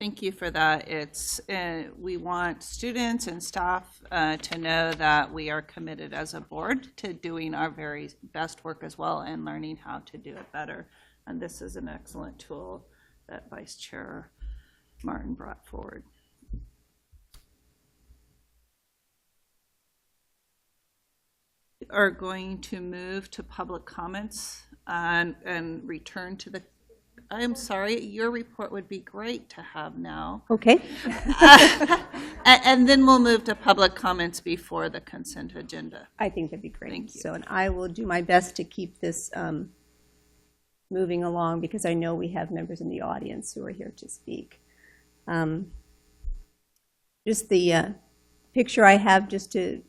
Thank you for that. We want students and staff to know that we are committed as a board to doing our very best work as well and learning how to do it better. And this is an excellent tool that Vice Chair Martin brought forward. We are going to move to public comments and return to the, I'm sorry, your report would be great to have now. Okay. And then we'll move to public comments before the consent agenda. I think that'd be great. Thank you. So, and I will do my best to keep this moving along because I know we have members in the audience who are here to speak. Just the picture I have just to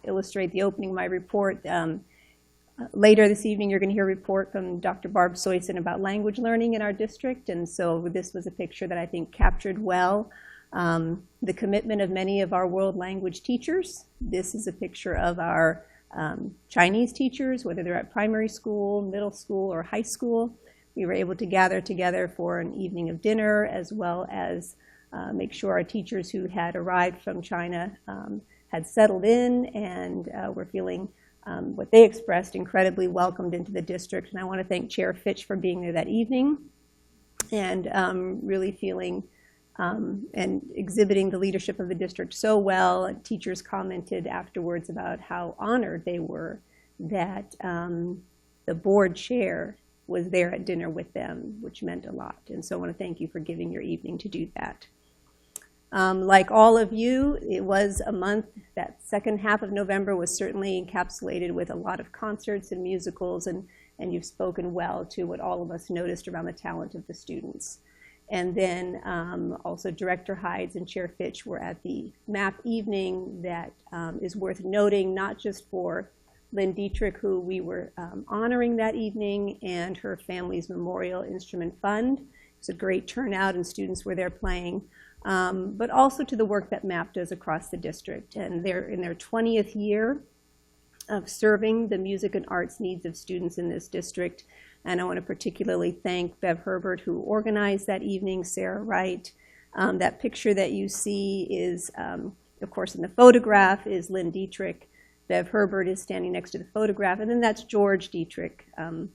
illustrate the opening of my report. Later this evening, you're going to hear a report from Dr. Barb Soyson about language learning in our district, and so this was a picture that I think captured well the commitment of many of our world language teachers. This is a picture of our Chinese teachers, whether they're at primary school, middle school, or high school. We were able to gather together for an evening of dinner, as well as make sure our teachers who had arrived from China had settled in and were feeling what they expressed incredibly welcomed into the district. And I want to thank Chair Fitch for being there that evening and really feeling and exhibiting the leadership of the district so well. Teachers commented afterwards about how honored they were that the board chair was there at dinner with them, which meant a lot. And so I want to thank you for giving your evening to do that. Like all of you, it was a month, that second half of November was certainly encapsulated with a lot of concerts and musicals, and you've spoken well to what all of us noticed around the talent of the students. And then also Director Hides and Chair Fitch were at the MAP evening that is worth noting, not just for Lynn Dietrich, who we were honoring that evening, and her family's Memorial Instrument Fund. It was a great turnout and students were there playing. But also to the work that MAP does across the district. And they're in their 20th year of serving the music and arts needs of students in this district. And I want to particularly thank Bev Herbert, who organized that evening, Sarah Wright. That picture that you see is, of course, in the photograph is Lynn Dietrich. Bev Herbert is standing next to the photograph. And then that's George Dietrich,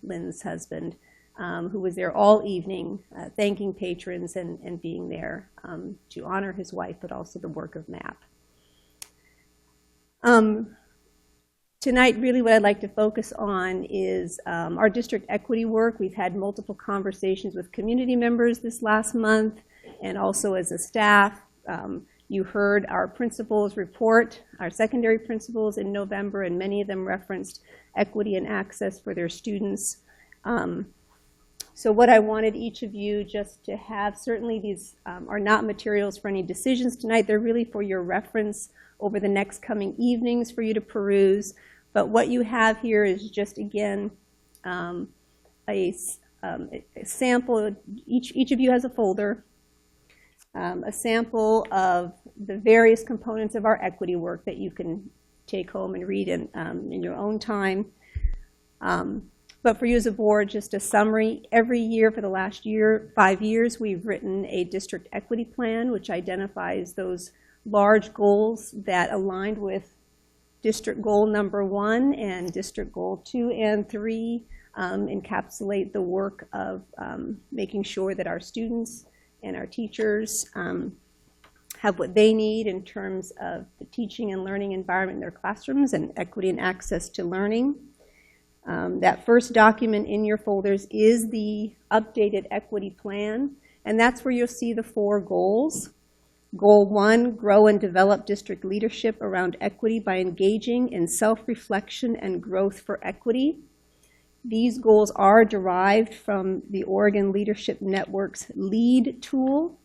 Lynn's husband, who was there all evening thanking patrons and being there to honor his wife, but also the work of MAP. Tonight, really what I'd like to focus on is our district equity work. We've had multiple conversations with community members this last month, and also as a staff. You heard our principals report, our secondary principals in November, and many of them referenced equity and access for their students. So what I wanted each of you just to have, certainly these are not materials for any decisions tonight. They're really for your reference over the next coming evenings for you to peruse. But what you have here is just, again, a sample. Each of you has a folder, a sample of the various components of our equity work that you can take home and read in your own time. But for you as a board, just a summary. Every year for the last 5 years, we've written a district equity plan, which identifies those large goals that aligned with district goal number 1 and district goal 2 and 3, encapsulate the work of making sure that our students and our teachers have what they need in terms of the teaching and learning environment in their classrooms and equity and access to learning. That first document in your folders is the updated equity plan, and that's where you'll see the 4 goals. Goal 1, grow and develop district leadership around equity by engaging in self-reflection and growth for equity. These goals are derived from the Oregon Leadership Network's LEAD tool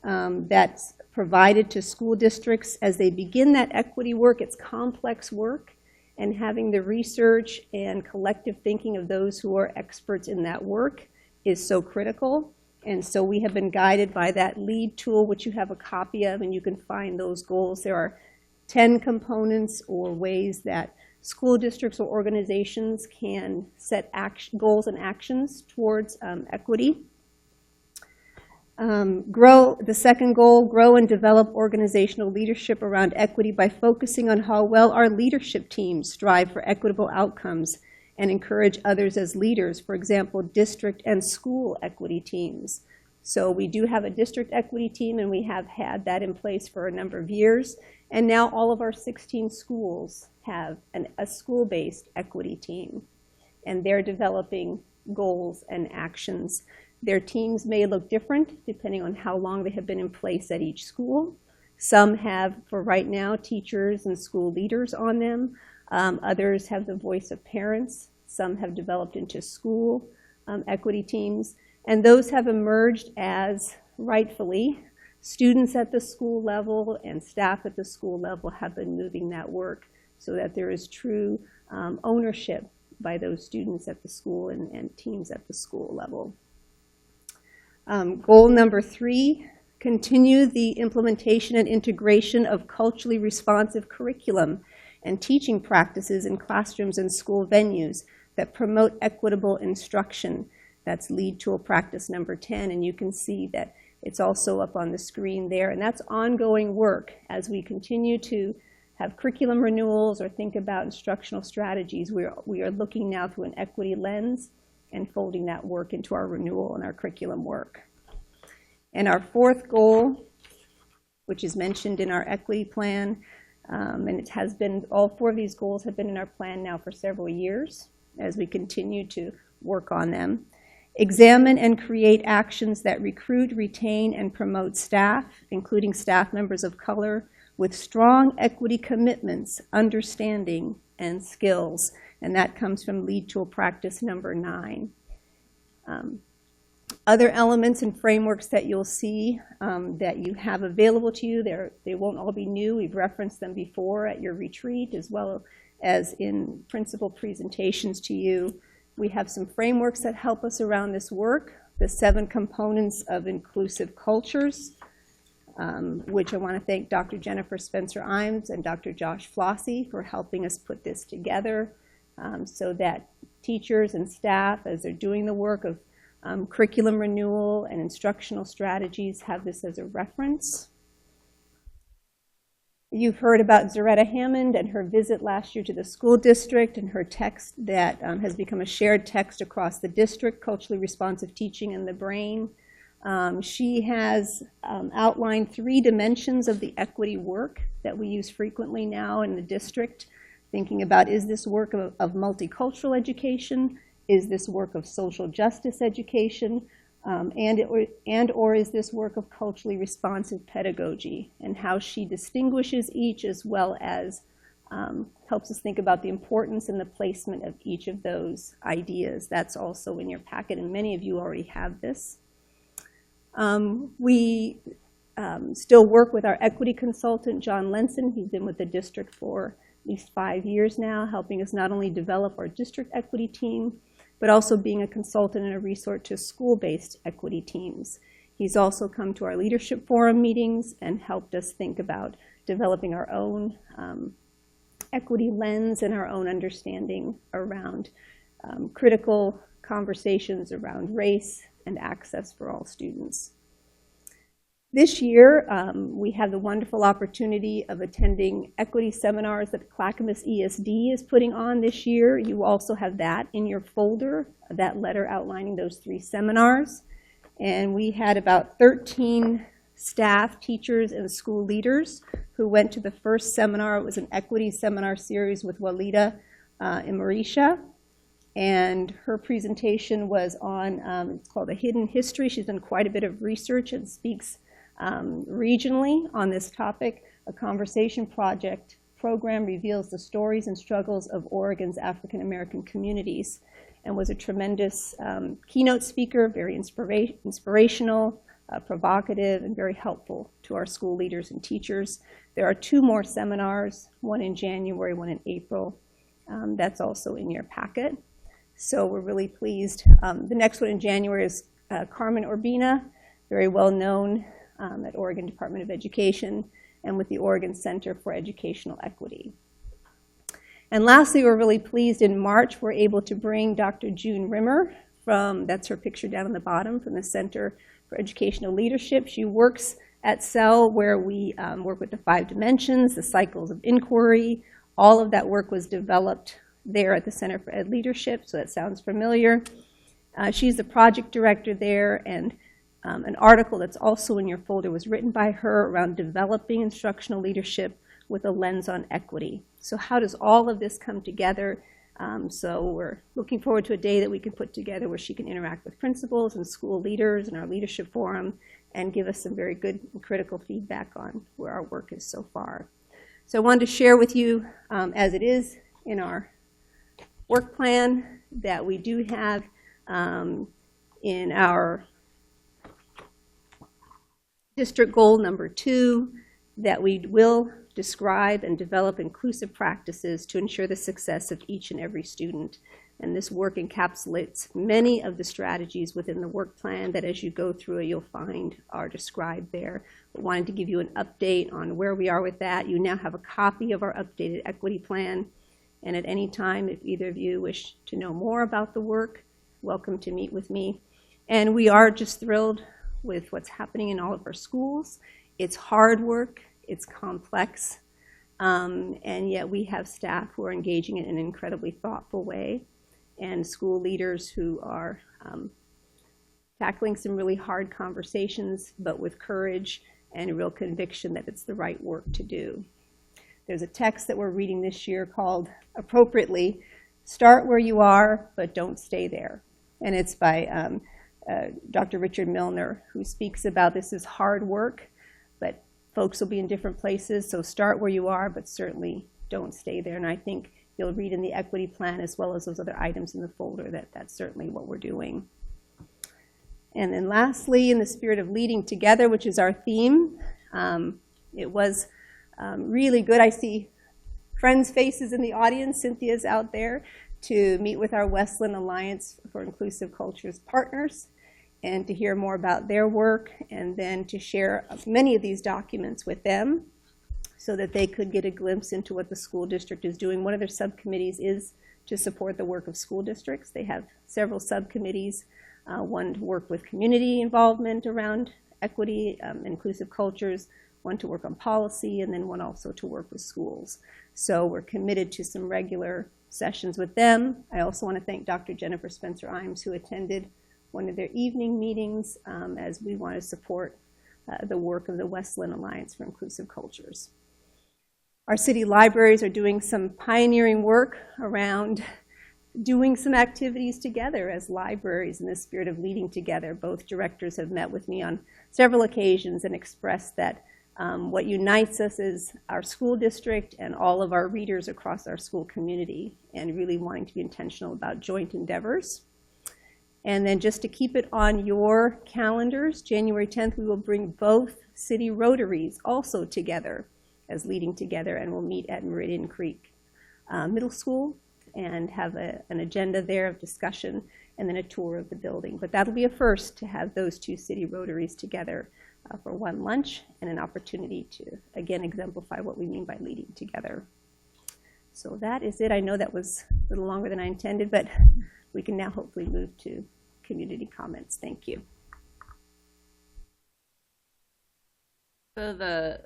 that's provided to school districts as they begin that equity work. It's complex work. And having the research and collective thinking of those who are experts in that work is so critical. And so we have been guided by that LEAD tool, which you have a copy of, and you can find those goals. There are 10 components or ways that school districts or organizations can set goals and actions towards equity. The second goal, grow and develop organizational leadership around equity by focusing on how well our leadership teams strive for equitable outcomes and encourage others as leaders, for example, district and school equity teams. So we do have a district equity team, and we have had that in place for a number of years. And now all of our 16 schools have a school-based equity team, and they're developing goals and actions. Their teams may look different depending on how long they have been in place at each school. Some have, for right now, teachers and school leaders on them. Others have the voice of parents. Some have developed into school equity teams. And those have emerged as, rightfully, students at the school level and staff at the school level have been moving that work so that there is true ownership by those students at the school and teams at the school level. Goal number 3, continue the implementation and integration of culturally responsive curriculum and teaching practices in classrooms and school venues that promote equitable instruction. That's lead tool practice number 10, and you can see that it's also up on the screen there. And that's ongoing work as we continue to have curriculum renewals or think about instructional strategies. We are looking now through an equity lens and folding that work into our renewal and our curriculum work. And our 4th goal, which is mentioned in our equity plan, and it has been, all 4 of these goals have been in our plan now for several years as we continue to work on them. Examine and create actions that recruit, retain, and promote staff, including staff members of color, with strong equity commitments, understanding, and skills. And that comes from lead tool practice number 9. Other elements and frameworks that you'll see that you have available to you, they won't all be new. We've referenced them before at your retreat as well as in principal presentations to you. We have some frameworks that help us around this work, the 7 components of inclusive cultures, which I want to thank Dr. Jennifer Spencer-Imes and Dr. Josh Flossie for helping us put this together so that teachers and staff, as they're doing the work of curriculum renewal and instructional strategies, have this as a reference. You've heard about Zaretta Hammond and her visit last year to the school district and her text that has become a shared text across the district, Culturally Responsive Teaching in the Brain. She has outlined 3 dimensions of the equity work that we use frequently now in the district, thinking about, is this work of multicultural education? Is this work of social justice education? Or is this work of culturally responsive pedagogy, and how she distinguishes each, as well as helps us think about the importance and the placement of each of those ideas. That's also in your packet, and many of you already have this. We still work with our equity consultant, John Lenson. He's been with the district for at least 5 years now, helping us not only develop our district equity team, but also being a consultant and a resource to school-based equity teams. He's also come to our leadership forum meetings and helped us think about developing our own equity lens and our own understanding around critical conversations around race and access for all students. This year, we have the wonderful opportunity of attending equity seminars that Clackamas ESD is putting on this year. You also have that in your folder, that letter outlining those 3 seminars. And we had about 13 staff, teachers, and school leaders who went to the first seminar. It was an equity seminar series with Walida Marisha. And her presentation was on, it's called A Hidden History. She's done quite a bit of research and speaks regionally on this topic. A conversation project program reveals the stories and struggles of Oregon's African American communities, and was a tremendous keynote speaker, very inspirational, provocative, and very helpful to our school leaders and teachers. There are 2 more seminars, one in January, one in April. That's also in your packet. So we're really pleased. The next one in January is Carmen Urbina, very well known at Oregon Department of Education and with the Oregon Center for Educational Equity. And lastly, we're really pleased in March we're able to bring Dr. June Rimmer that's her picture down on the bottom, from the Center for Educational Leadership. She works at CEL, where we work with the 5 dimensions, the cycles of inquiry. All of that work was developed there at the Center for Ed Leadership, so that sounds familiar. She's the project director there, and an article that's also in your folder was written by her around developing instructional leadership with a lens on equity. So how does all of this come together? So we're looking forward to a day that we can put together where she can interact with principals and school leaders in our leadership forum and give us some very good and critical feedback on where our work is so far. So I wanted to share with you, as it is in our work plan, that we do have in our district goal number 2, that we will describe and develop inclusive practices to ensure the success of each and every student. And this work encapsulates many of the strategies within the work plan that, as you go through it, you'll find are described there. But wanted to give you an update on where we are with that. You now have a copy of our updated equity plan. And at any time, if either of you wish to know more about the work, welcome to meet with me. And we are just thrilled with what's happening in all of our schools. It's hard work. It's complex, and yet we have staff who are engaging in an incredibly thoughtful way, and school leaders who are tackling some really hard conversations, but with courage and a real conviction that it's the right work to do. There's a text that we're reading this year called, appropriately, "Start Where You Are, but Don't Stay There." And it's by Dr. Richard Milner, who speaks about this is hard work, but folks will be in different places, so start where you are, but certainly don't stay there. And I think you'll read in the equity plan, as well as those other items in the folder, that that's certainly what we're doing. And then lastly, in the spirit of leading together, which is our theme, it was really good. I see friends' faces in the audience. Cynthia's out there, to meet with our Westland Alliance for Inclusive Cultures partners, and to hear more about their work, and then to share many of these documents with them so that they could get a glimpse into what the school district is doing. One of their subcommittees is to support the work of school districts. They have several subcommittees, one to work with community involvement around equity, inclusive cultures, one to work on policy, and then one also to work with schools. So we're committed to some regular sessions with them. I also want to thank Dr. Jennifer Spencer-Imes, who attended one of their evening meetings, as we want to support the work of the Westland Alliance for Inclusive Cultures. Our city libraries are doing some pioneering work around doing some activities together as libraries in the spirit of leading together. Both directors have met with me on several occasions and expressed that what unites us is our school district and all of our readers across our school community, and really wanting to be intentional about joint endeavors. And then just to keep it on your calendars, January 10th, we will bring both city Rotaries also together as leading together, and we'll meet at Meridian Creek Middle School and have an agenda there of discussion and then a tour of the building. But that'll be a first to have those 2 city Rotaries together for one lunch and an opportunity to, again, exemplify what we mean by leading together. So that is it. I know that was a little longer than I intended, but we can now hopefully move to community comments. Thank you. So the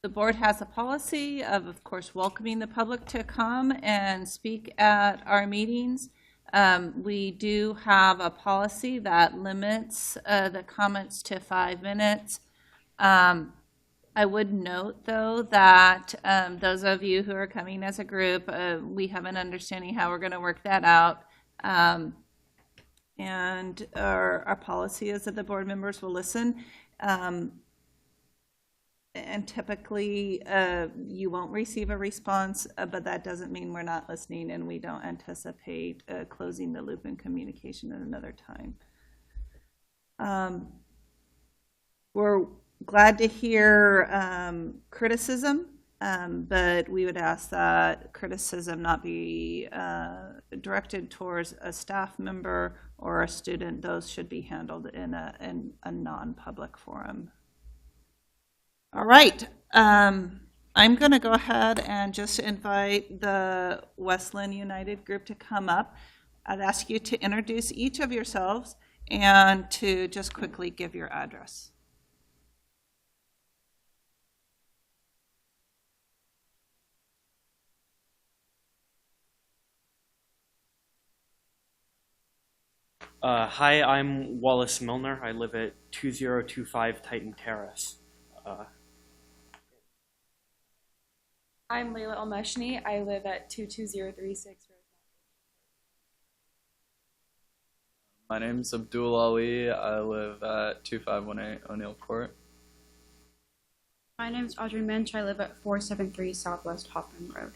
board has a policy of course, welcoming the public to come and speak at our meetings. We do have a policy that limits the comments to 5 minutes. I would note, though, that those of you who are coming as a group, we have an understanding how we're going to work that out. And our policy is that the board members will listen. And typically, you won't receive a response, but that doesn't mean we're not listening, and we don't anticipate closing the loop in communication at another time. We're glad to hear criticism, but we would ask that criticism not be directed towards a staff member or a student. Those should be handled in a non-public forum. All right. I'm going to go ahead and just invite the West Linn United group to come up. I'd ask you to introduce each of yourselves and to just quickly give your address. Hi, I'm Wallace Milner. I live at 2025 Titan Terrace. I'm Layla Almeshni. I live at 22036 Rosemont. My name's Abdul Ali. I live at 2518 O'Neill Court. My name's Audrey Minch. I live at 473 Southwest Hoffman Road.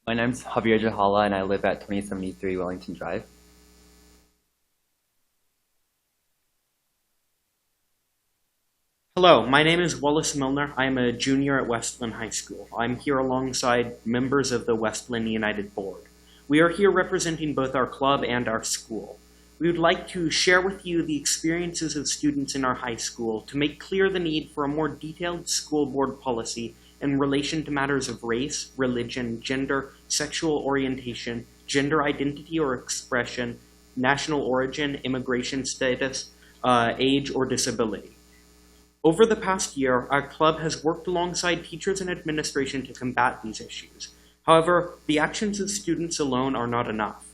My name's Javier Jahala, and I live at 2073 Wellington Drive. Hello, my name is Wallace Milner. I am a junior at West Linn High School. I'm here alongside members of the West Linn United Board. We are here representing both our club and our school. We would like to share with you the experiences of students in our high school to make clear the need for a more detailed school board policy in relation to matters of race, religion, gender, sexual orientation, gender identity or expression, national origin, immigration status, age, or disability. Over the past year, our club has worked alongside teachers and administration to combat these issues. However, the actions of students alone are not enough.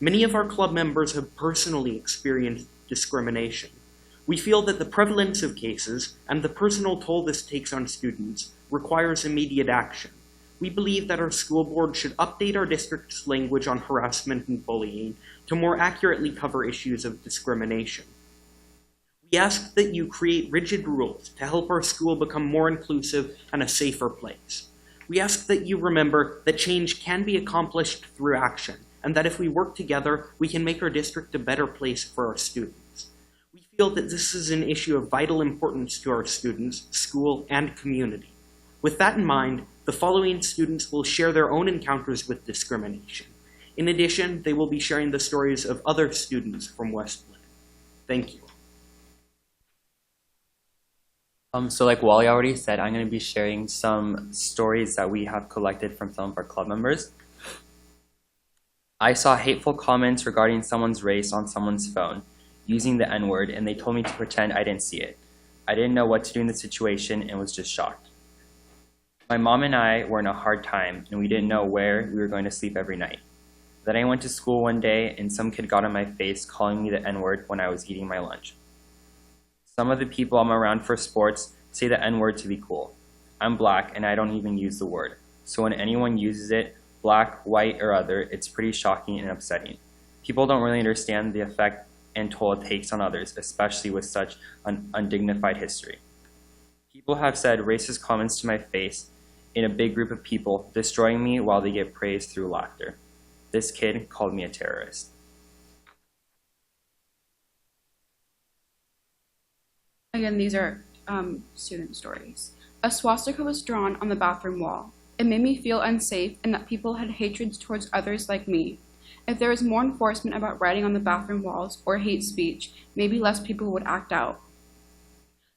Many of our club members have personally experienced discrimination. We feel that the prevalence of cases and the personal toll this takes on students requires immediate action. We believe that our school board should update our district's language on harassment and bullying to more accurately cover issues of discrimination. We ask that you create rigid rules to help our school become more inclusive and a safer place. We ask that you remember that change can be accomplished through action, and that if we work together, we can make our district a better place for our students. We feel that this is an issue of vital importance to our students, school, and community. With that in mind, the following students will share their own encounters with discrimination. In addition, they will be sharing the stories of other students from West Linn. Thank you. So like Wally already said, I'm going to be sharing some stories that we have collected from some of our club members. I saw hateful comments regarding someone's race on someone's phone, using the N-word, and they told me to pretend I didn't see it. I didn't know what to do in the situation and was just shocked. My mom and I were in a hard time, and we didn't know where we were going to sleep every night. Then I went to school one day, and some kid got on my face calling me the N-word when I was eating my lunch. Some of the people I'm around for sports say the N-word to be cool. I'm black, and I don't even use the word. So when anyone uses it, black, white, or other, it's pretty shocking and upsetting. People don't really understand the effect and toll it takes on others, especially with such an undignified history. People have said racist comments to my face in a big group of people, destroying me while they get praised through laughter. This kid called me a terrorist. Again, these are student stories. A swastika was drawn on the bathroom wall. It made me feel unsafe and that people had hatreds towards others like me. If there was more enforcement about writing on the bathroom walls or hate speech, maybe less people would act out.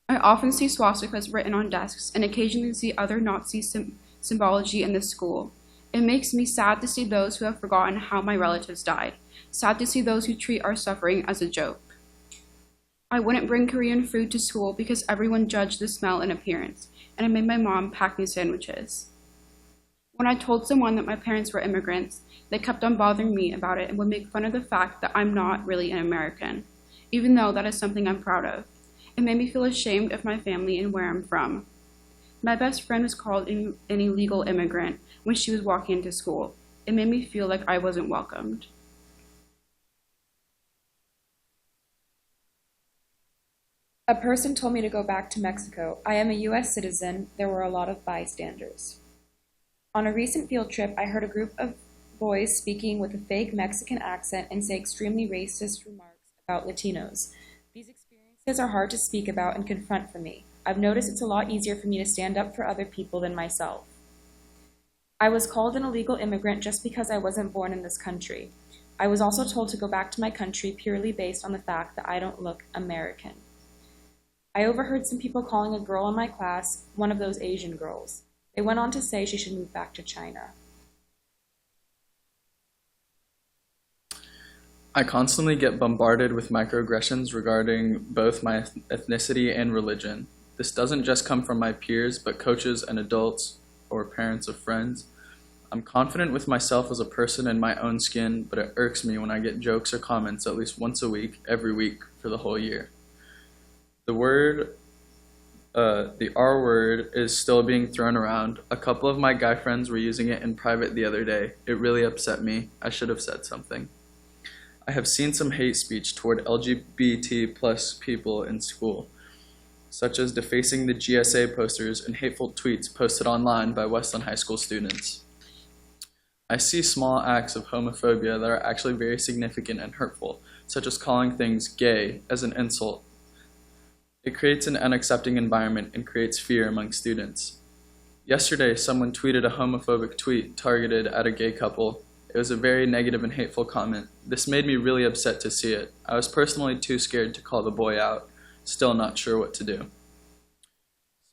I often see swastikas written on desks and occasionally see other Nazi symbology in the school. It makes me sad to see those who have forgotten how my relatives died, sad to see those who treat our suffering as a joke. I wouldn't bring Korean food to school because everyone judged the smell and appearance, and I made my mom pack me sandwiches. When I told someone that my parents were immigrants, they kept on bothering me about it and would make fun of the fact that I'm not really an American, even though that is something I'm proud of. It made me feel ashamed of my family and where I'm from. My best friend was called an illegal immigrant when she was walking into school. It made me feel like I wasn't welcomed. A person told me to go back to Mexico. I am a U.S. citizen. There were a lot of bystanders. On a recent field trip, I heard a group of boys speaking with a fake Mexican accent and say extremely racist remarks about Latinos. These experiences are hard to speak about and confront for me. I've noticed it's a lot easier for me to stand up for other people than myself. I was called an illegal immigrant just because I wasn't born in this country. I was also told to go back to my country purely based on the fact that I don't look American. I overheard some people calling a girl in my class one of those Asian girls. They went on to say she should move back to China. I constantly get bombarded with microaggressions regarding both my ethnicity and religion. This doesn't just come from my peers, but coaches and adults or parents of friends. I'm confident with myself as a person in my own skin, but it irks me when I get jokes or comments at least once a week, every week, for the whole year. The R word is still being thrown around. A couple of my guy friends were using it in private the other day. It really upset me. I should have said something. I have seen some hate speech toward LGBT plus people in school, such as defacing the GSA posters and hateful tweets posted online by Westland High School students. I see small acts of homophobia that are actually very significant and hurtful, such as calling things gay as an insult. It creates an unaccepting environment and creates fear among students. Yesterday, someone tweeted a homophobic tweet targeted at a gay couple. It was a very negative and hateful comment. This made me really upset to see it. I was personally too scared to call the boy out, still not sure what to do.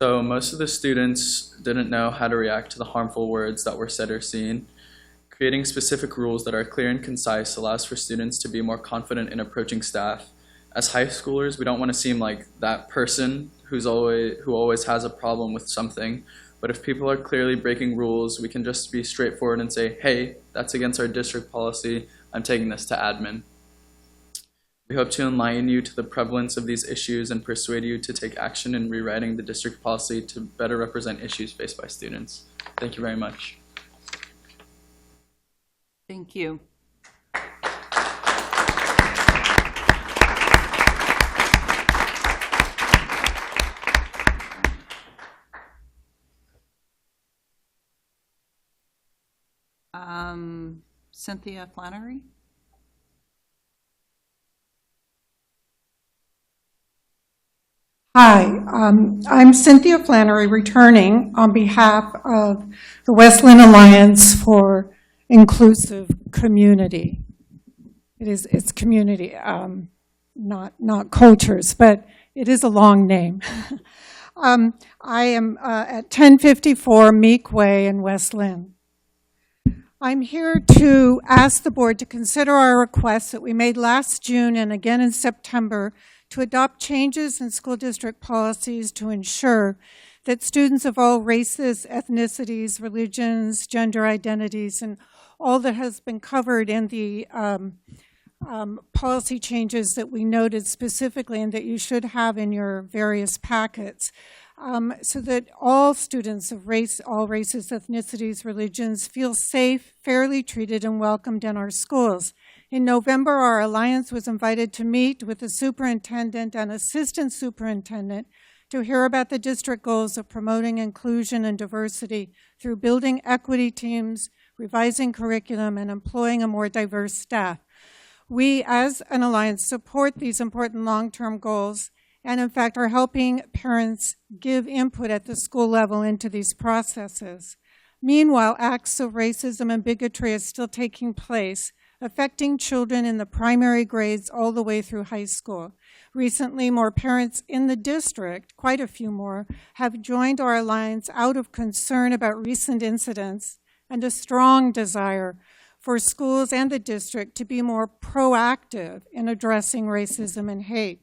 So most of the students didn't know how to react to the harmful words that were said or seen. Creating specific rules that are clear and concise allows for students to be more confident in approaching staff. As high schoolers, we don't want to seem like that person who always has a problem with something. But if people are clearly breaking rules, we can just be straightforward and say, hey, that's against our district policy. I'm taking this to admin. We hope to enlighten you to the prevalence of these issues and persuade you to take action in rewriting the district policy to better represent issues faced by students. Thank you very much. Thank you. Cynthia Flannery. Hi, I'm Cynthia Flannery, returning on behalf of the Westland Alliance for Inclusive Community. It's community, not cultures, but it is a long name. I am at 1054 Meek Way in West Linn. I'm here to ask the board to consider our request that we made last June and again in September to adopt changes in school district policies to ensure that students of all races, ethnicities, religions, gender identities, and all that has been covered in the policy changes that we noted specifically and that you should have in your various packets, so that all students of all races, ethnicities, religions feel safe, fairly treated, and welcomed in our schools. In November, our alliance was invited to meet with the superintendent and assistant superintendent to hear about the district goals of promoting inclusion and diversity through building equity teams, revising curriculum, and employing a more diverse staff. We, as an alliance, support these important long-term goals and, in fact, are helping parents give input at the school level into these processes. Meanwhile, acts of racism and bigotry are still taking place, affecting children in the primary grades all the way through high school. Recently, more parents in the district, quite a few more, have joined our alliance out of concern about recent incidents and a strong desire for schools and the district to be more proactive in addressing racism and hate.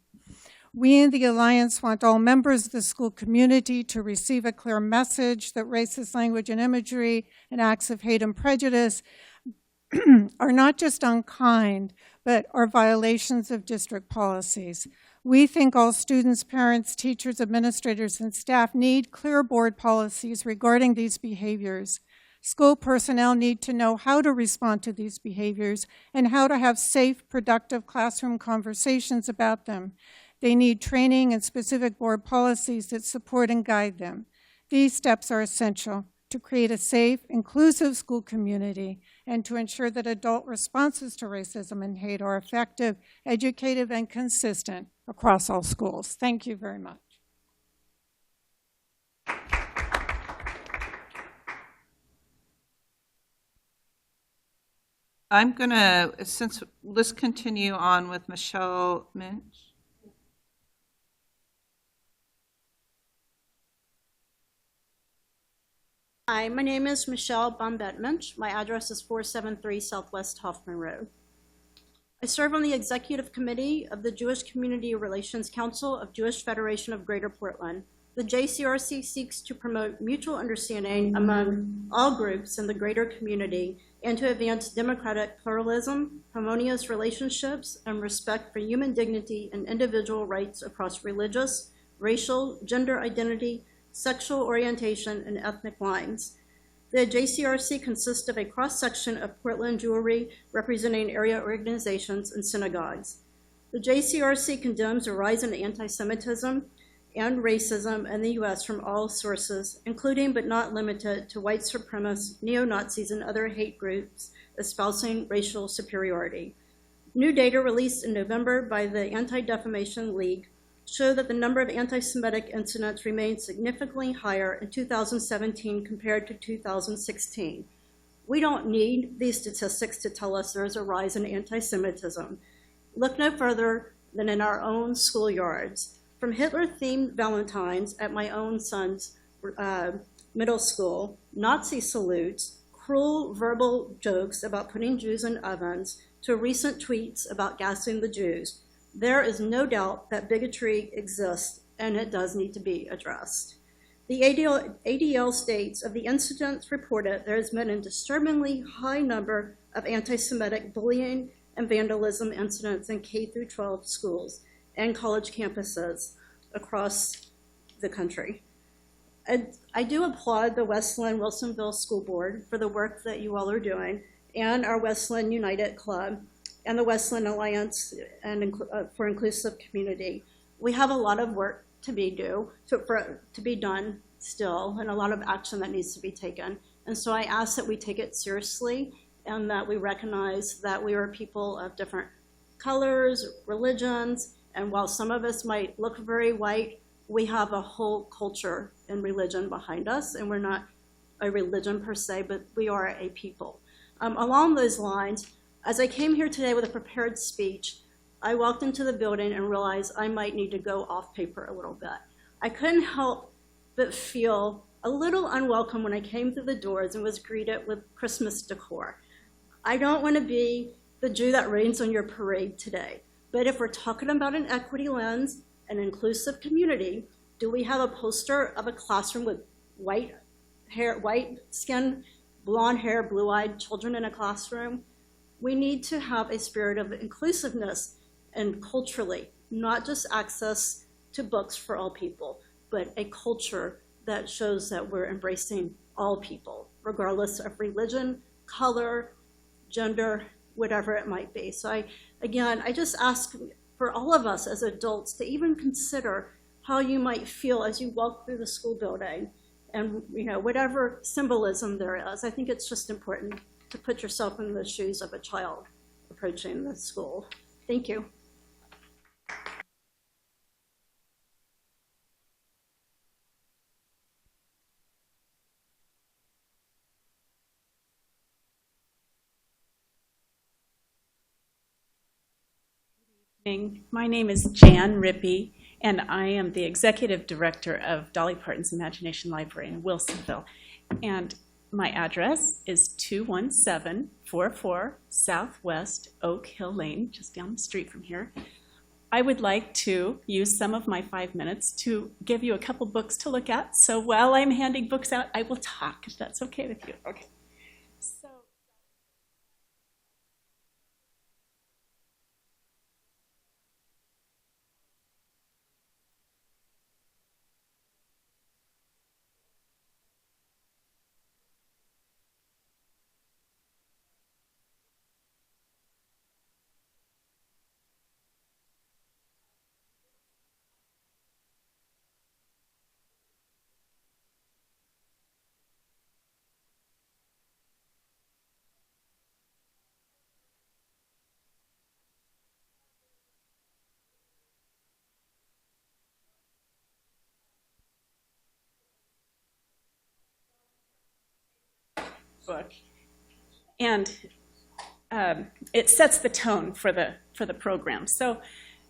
We in the Alliance want all members of the school community to receive a clear message that racist language and imagery and acts of hate and prejudice are not just unkind, but are violations of district policies. We think all students, parents, teachers, administrators, and staff need clear board policies regarding these behaviors. School personnel need to know how to respond to these behaviors and how to have safe, productive classroom conversations about them. They need training and specific board policies that support and guide them. These steps are essential to create a safe, inclusive school community and to ensure that adult responses to racism and hate are effective, educative, and consistent across all schools. Thank you very much. I'm going to, let's continue on with Michelle Minch. Hi, my name is Michelle Bombetmensch. My address is 473 Southwest Hoffman Road. I serve on the executive committee of the Jewish Community Relations Council of Jewish Federation of Greater Portland. The JCRC seeks to promote mutual understanding among all groups in the greater community and to advance democratic pluralism, harmonious relationships, and respect for human dignity and individual rights across religious, racial, gender identity, sexual orientation, and ethnic lines. The JCRC consists of a cross-section of Portland Jewry representing area organizations and synagogues. The JCRC condemns a rise in anti-Semitism and racism in the U.S. from all sources, including but not limited to white supremacists, neo-Nazis, and other hate groups espousing racial superiority. New data released in November by the Anti-Defamation League show that the number of anti-Semitic incidents remained significantly higher in 2017 compared to 2016. We don't need these statistics to tell us there is a rise in anti-Semitism. Look no further than in our own schoolyards. From Hitler-themed Valentines at my own son's middle school, Nazi salutes, cruel verbal jokes about putting Jews in ovens, to recent tweets about gassing the Jews, there is no doubt that bigotry exists and it does need to be addressed. The ADL states of the incidents reported, there has been a disturbingly high number of anti-Semitic bullying and vandalism incidents in K-12 schools and college campuses across the country. I do applaud the West Linn-Wilsonville School Board for the work that you all are doing, and our West Linn United Club, and the West Linn Alliance for Inclusive Community. We have a lot of work to be done still, and a lot of action that needs to be taken. And so I ask that we take it seriously and that we recognize that we are people of different colors, religions, and while some of us might look very white, we have a whole culture and religion behind us, and we're not a religion per se, but we are a people. Along those lines, as I came here today with a prepared speech, I walked into the building and realized I might need to go off paper a little bit. I couldn't help but feel a little unwelcome when I came through the doors and was greeted with Christmas decor. I don't want to be the Jew that rains on your parade today, but if we're talking about an equity lens, an inclusive community, do we have a poster of a classroom with white skin, blonde hair, blue-eyed children in a classroom? We need to have a spirit of inclusiveness and culturally, not just access to books for all people, but a culture that shows that we're embracing all people, regardless of religion, color, gender, whatever it might be. So I just ask for all of us as adults to even consider how you might feel as you walk through the school building and whatever symbolism there is. I think it's just important to put yourself in the shoes of a child approaching the school. Thank you. My name is Jan Rippey, and I am the Executive Director of Dolly Parton's Imagination Library in Wilsonville. And my address is 21744 Southwest Oak Hill Lane, just down the street from here. I would like to use some of my 5 minutes to give you a couple books to look at. So while I'm handing books out, I will talk, if that's okay with you. Okay. So. Book, and it sets the tone for the program. So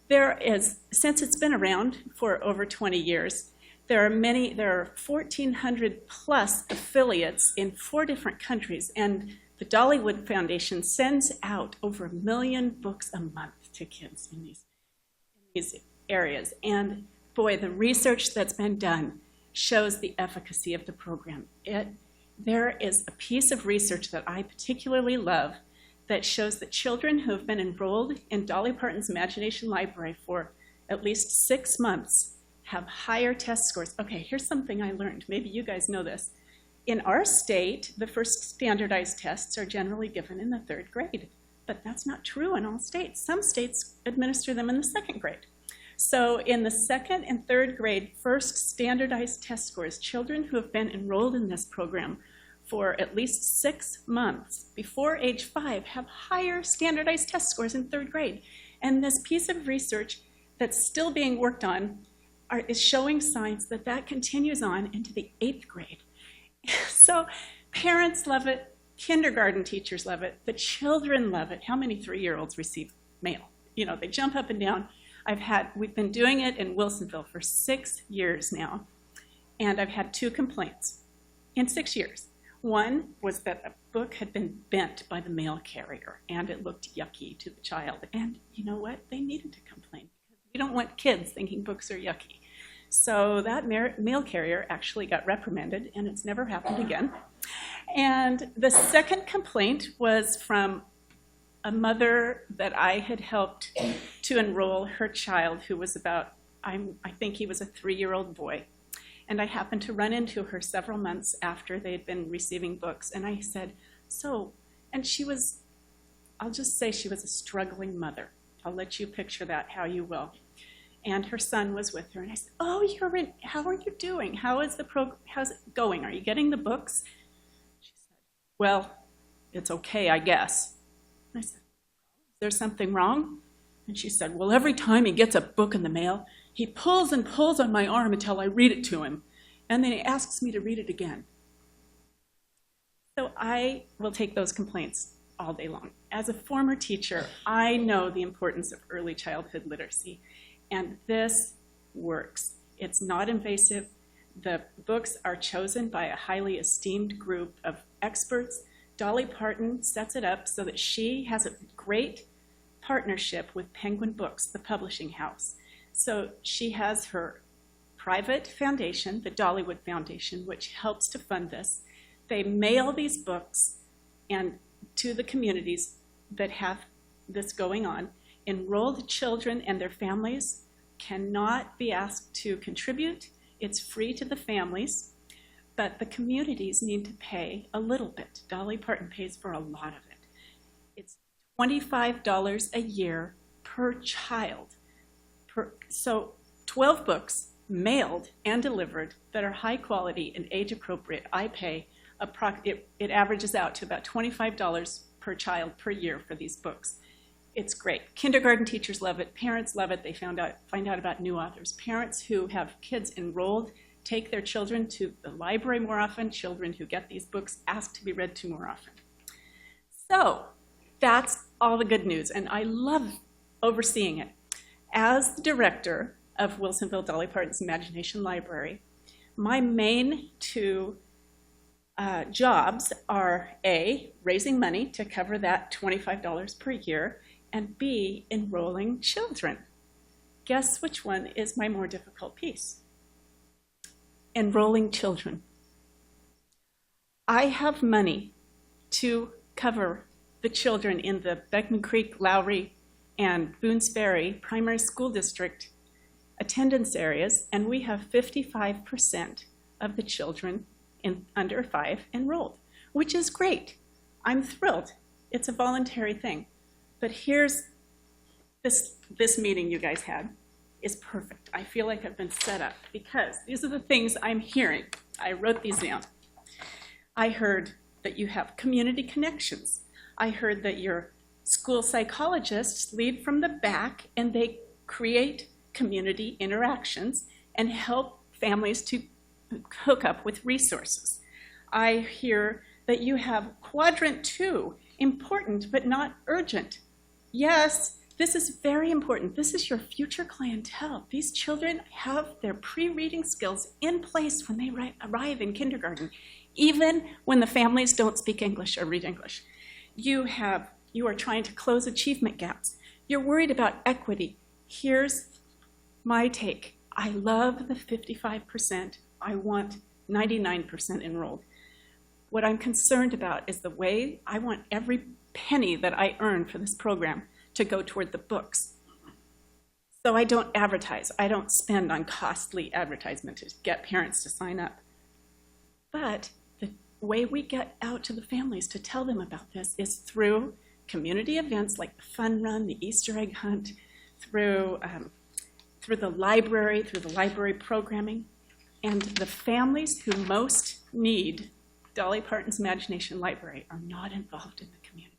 there is, since it's been around for over 20 years, There are 1,400 plus affiliates in 4 different countries, and the Dollywood Foundation sends out over 1 million books a month to kids in these areas. And boy, the research that's been done shows the efficacy of the program. There is a piece of research that I particularly love that shows that children who have been enrolled in Dolly Parton's Imagination Library for at least 6 months have higher test scores. Okay, here's something I learned. Maybe you guys know this. In our state, the first standardized tests are generally given in the 3rd grade, but that's not true in all states. Some states administer them in the 2nd grade. So in the 2nd and 3rd grade, first standardized test scores, children who have been enrolled in this program for at least 6 months before age 5 have higher standardized test scores in 3rd grade. And this piece of research that's still being worked on is showing signs that that continues on into the 8th grade. So parents love it, kindergarten teachers love it, the children love it. How many 3-year-olds receive mail? You know, they jump up and down. We've been doing it in Wilsonville for 6 years now, and I've had 2 complaints in 6 years. One was that a book had been bent by the mail carrier, and it looked yucky to the child. And you know what? They needed to complain. We don't want kids thinking books are yucky. So that mail carrier actually got reprimanded, and it's never happened again. And the second complaint was from a mother that I had helped to enroll her child, who was about, I think he was a 3-year-old boy. And I happened to run into her several months after they had been receiving books. And I said, and she was, I'll just say she was a struggling mother. I'll let you picture that how you will. And her son was with her. And I said, how are you doing? How's it going? Are you getting the books? She said, well, it's okay, I guess. And I said, is there something wrong? And she said, well, every time he gets a book in the mail, he pulls and pulls on my arm until I read it to him. And then he asks me to read it again. So I will take those complaints all day long. As a former teacher, I know the importance of early childhood literacy. And this works. It's not invasive. The books are chosen by a highly esteemed group of experts. Dolly Parton sets it up so that she has a great partnership with Penguin Books, the publishing house. So she has her private foundation, the Dollywood Foundation, which helps to fund this. They mail these books to the communities that have this going on. Enrolled children and their families cannot be asked to contribute. It's free to the families, but the communities need to pay a little bit. Dolly Parton pays for a lot of it. It's $25 a year per child. So 12 books mailed and delivered that are high quality and age appropriate. I pay, it averages out to about $25 per child per year for these books. It's great. Kindergarten teachers love it. Parents love it. They find out about new authors. Parents who have kids enrolled take their children to the library more often. Children who get these books ask to be read to more often. So that's all the good news, and I love overseeing it. As the director of Wilsonville Dolly Parton's Imagination Library, my main 2 jobs are A, raising money to cover that $25 per year, and B, enrolling children. Guess which one is my more difficult piece? Enrolling children. I have money to cover the children in the Beckman Creek, Lowry, and Boones Ferry primary school district attendance areas, and we have 55% of the children under 5 enrolled, which is great. I'm thrilled. It's a voluntary thing. But here's this meeting you guys had is perfect. I feel like I've been set up because these are the things I'm hearing. I wrote these down. I heard that you have community connections. I heard that your school psychologists lead from the back and they create community interactions and help families to hook up with resources. I hear that you have quadrant 2, important but not urgent. Yes, This is very important. This is your future clientele. These children have their pre-reading skills in place when they arrive in kindergarten, even when the families don't speak English or read English. You are trying to close achievement gaps. You're worried about equity. Here's my take. I love the 55%. I want 99% enrolled. What I'm concerned about is the way I want every penny that I earn for this program to go toward the books. So I don't advertise. I don't spend on costly advertisement to get parents to sign up. But the way we get out to the families to tell them about this is through community events like the fun run, the Easter egg hunt, through the library programming. And the families who most need Dolly Parton's Imagination Library are not involved in the communities.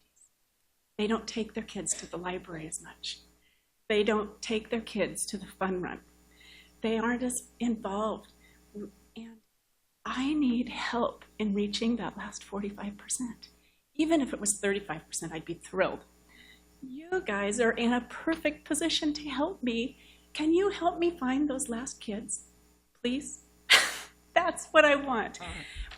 They don't take their kids to the library as much. They don't take their kids to the fun run. They aren't as involved. And I need help in reaching that last 45%. Even if it was 35%, I'd be thrilled. You guys are in a perfect position to help me. Can you help me find those last kids, please? That's what I want.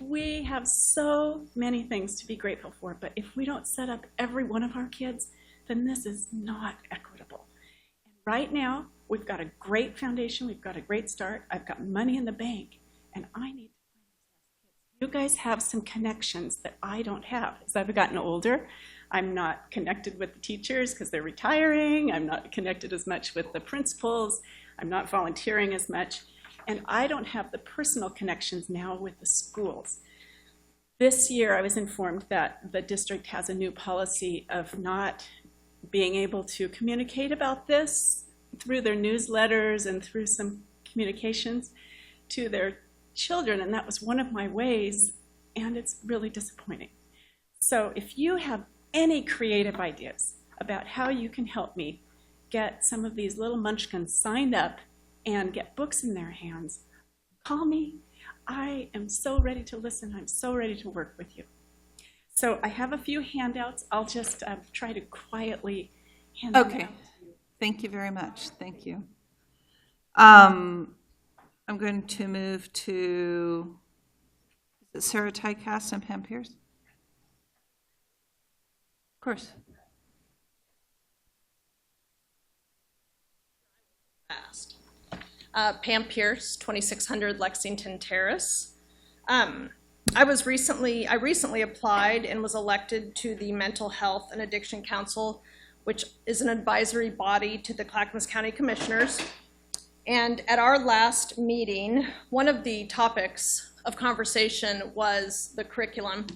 We have so many things to be grateful for, but if we don't set up every one of our kids, then this is not equitable. And right now, we've got a great foundation, we've got a great start, I've got money in the bank, and I need to find those kids. You guys have some connections that I don't have. As I've gotten older, I'm not connected with the teachers because they're retiring, I'm not connected as much with the principals, I'm not volunteering as much. And I don't have the personal connections now with the schools. This year, I was informed that the district has a new policy of not being able to communicate about this through their newsletters and through some communications to their children, and that was one of my ways, and it's really disappointing. So if you have any creative ideas about how you can help me get some of these little munchkins signed up and get books in their hands, call me. I am so ready to listen. I'm so ready to work with you. So I have a few handouts. I'll just try to quietly hand them Okay. out. Thank you very much. Thank you. I'm going to move to, is it Sarah Tycast and Pam Pierce? Of course. Fast. Pam Pierce, 2600 Lexington Terrace. I recently applied and was elected to the Mental Health and Addiction Council, which is an advisory body to the Clackamas County Commissioners. And at our last meeting, one of the topics of conversation was the curriculum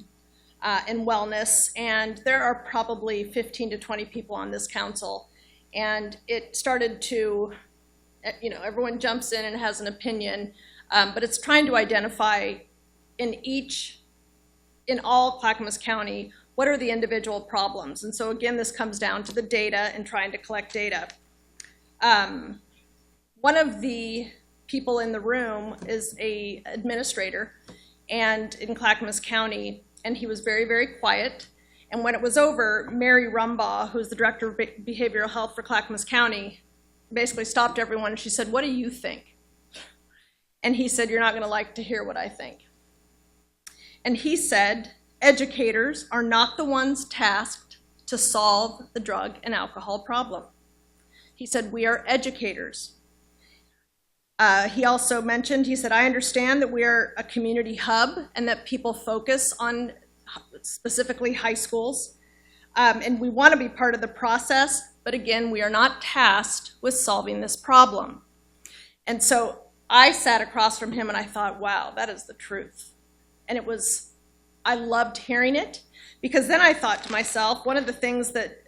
and wellness. And there are probably 15 to 20 people on this council. And it started to, everyone jumps in and has an opinion, but it's trying to identify in all Clackamas County, what are the individual problems? And so again, this comes down to the data and trying to collect data. One of the people in the room is an administrator and in Clackamas County, and he was very, very quiet. And when it was over, Mary Rumbaugh, who's the director of behavioral health for Clackamas County, basically stopped everyone and she said, "What do you think?" And he said, "You're not gonna like to hear what I think." And he said, educators are not the ones tasked to solve the drug and alcohol problem. He said, we are educators. He also mentioned, he said, I understand that we are a community hub and that people focus on specifically high schools. And we want to be part of the process, but again, we are not tasked with solving this problem. And so I sat across from him and I thought, wow, that is the truth. And I loved hearing it, because then I thought to myself, one of the things that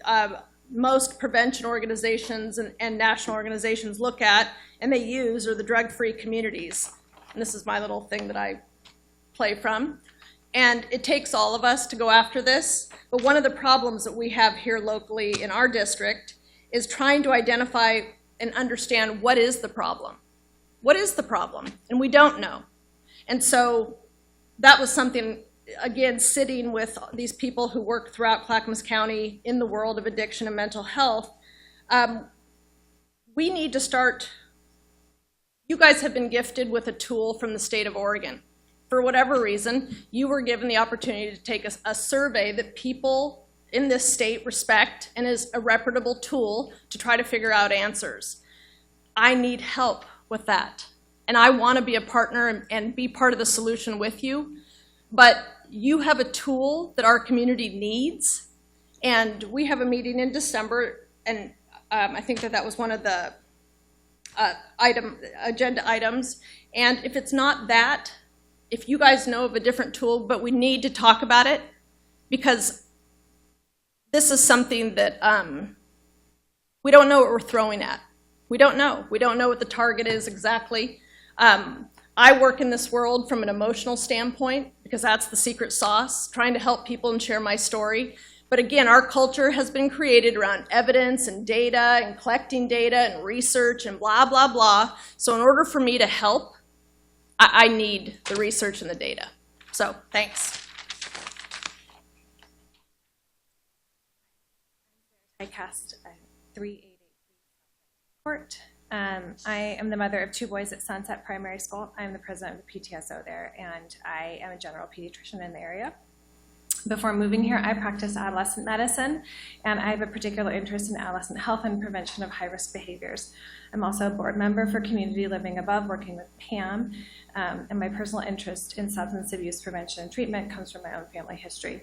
most prevention organizations and national organizations look at and they use are the drug-free communities. And this is my little thing that I play from. And it takes all of us to go after this. But one of the problems that we have here locally in our district is trying to identify and understand what is the problem. What is the problem? And we don't know. And so that was something, again, sitting with these people who work throughout Clackamas County in the world of addiction and mental health, We need to start, you guys have been gifted with a tool from the state of Oregon. For whatever reason, you were given the opportunity to take a survey that people in this state respect and is a reputable tool to try to figure out answers. I need help with that. And I want to be a partner and be part of the solution with you. But you have a tool that our community needs. And we have a meeting in December, and I think that was one of the agenda items. And if it's not that, if you guys know of a different tool, but we need to talk about it, because this is something that we don't know what we're throwing at. We don't know. We don't know what the target is exactly. I work in this world from an emotional standpoint, because that's the secret sauce, trying to help people and share my story. But again, our culture has been created around evidence and data and collecting data and research and blah, blah, blah. So in order for me to help, I need the research and the data. So thanks. I cast 3883 Court. I am the mother of 2 boys at Sunset Primary School. I'm the president of the PTSO there, and I am a general pediatrician in the area. Before moving here, I practiced adolescent medicine, and I have a particular interest in adolescent health and prevention of high-risk behaviors. I'm also a board member for Community Living Above, working with Pam, and my personal interest in substance abuse prevention and treatment comes from my own family history.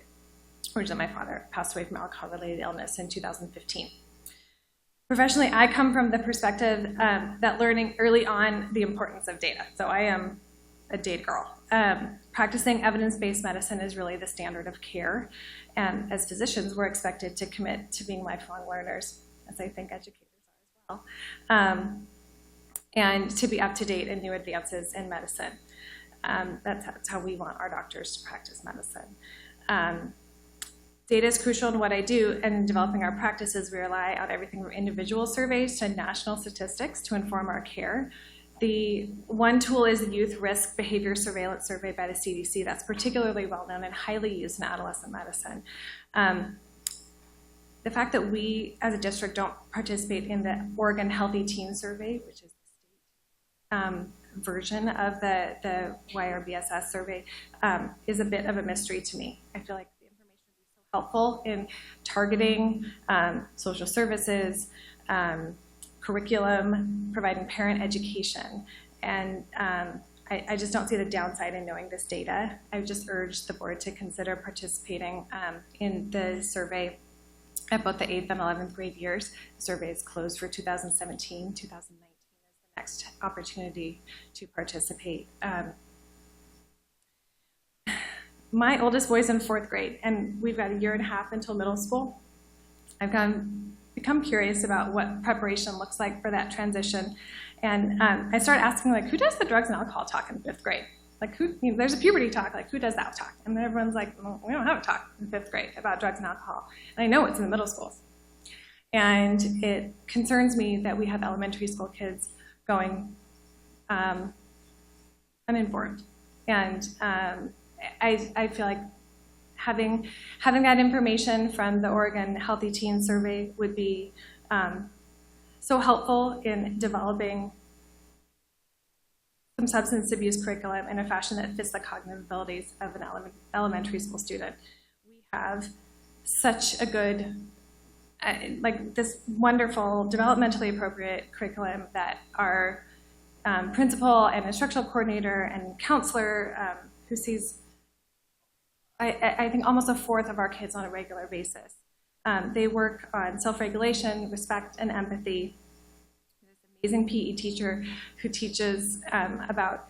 Originally, my father passed away from alcohol-related illness in 2015. Professionally, I come from the perspective that learning early on the importance of data. So I am a data girl. Practicing evidence-based medicine is really the standard of care. And as physicians, we're expected to commit to being lifelong learners, as I think educators are as well, and to be up to date in new advances in medicine. That's how we want our doctors to practice medicine. Data is crucial in what I do, and in developing our practices, we rely on everything from individual surveys to national statistics to inform our care. The one tool is the Youth Risk Behavior Surveillance Survey by the CDC. That's particularly well known and highly used in adolescent medicine. The fact that we as a district don't participate in the Oregon Healthy Teen Survey, which is the state version of the YRBSS survey, is a bit of a mystery to me. I feel like the information would be so helpful in targeting social services, curriculum, providing parent education, and I just don't see the downside in knowing this data. I've just urged the board to consider participating in the survey at both the 8th and 11th grade years. The survey is closed for 2017. 2019 is the next opportunity to participate. My oldest boy's in 4th grade, and we've got a year and a half until middle school. I've become curious about what preparation looks like for that transition. And I started asking, like, who does the drugs and alcohol talk in 5th grade? Like, there's a puberty talk, like, who does that talk? And then everyone's like, well, we don't have a talk in 5th grade about drugs and alcohol. And I know it's in the middle schools. And it concerns me that we have elementary school kids going uninformed. And I feel like having that information from the Oregon Healthy Teen Survey would be so helpful in developing some substance abuse curriculum in a fashion that fits the cognitive abilities of an elementary school student. We have such a good, like this wonderful developmentally appropriate curriculum that our principal and instructional coordinator and counselor who sees I think almost a fourth of our kids on a regular basis. They work on self-regulation, respect, and empathy. There's an amazing PE teacher who teaches about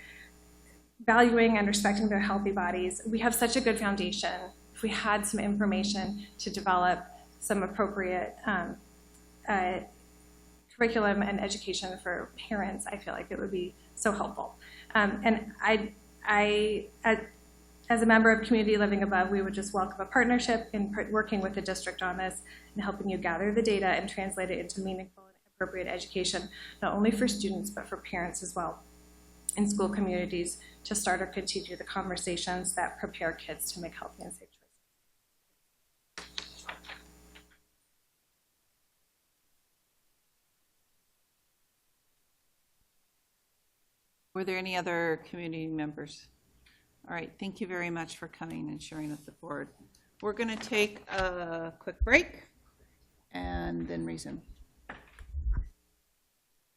valuing and respecting their healthy bodies. We have such a good foundation. If we had some information to develop some appropriate curriculum and education for parents, I feel like it would be so helpful. And as a member of Community Living Above, we would just welcome a partnership in working with the district on this and helping you gather the data and translate it into meaningful and appropriate education, not only for students, but for parents as well in school communities to start or continue the conversations that prepare kids to make healthy and safe choices. Were there any other community members? All right, thank you very much for coming and sharing with the board. We're going to take a quick break and then resume.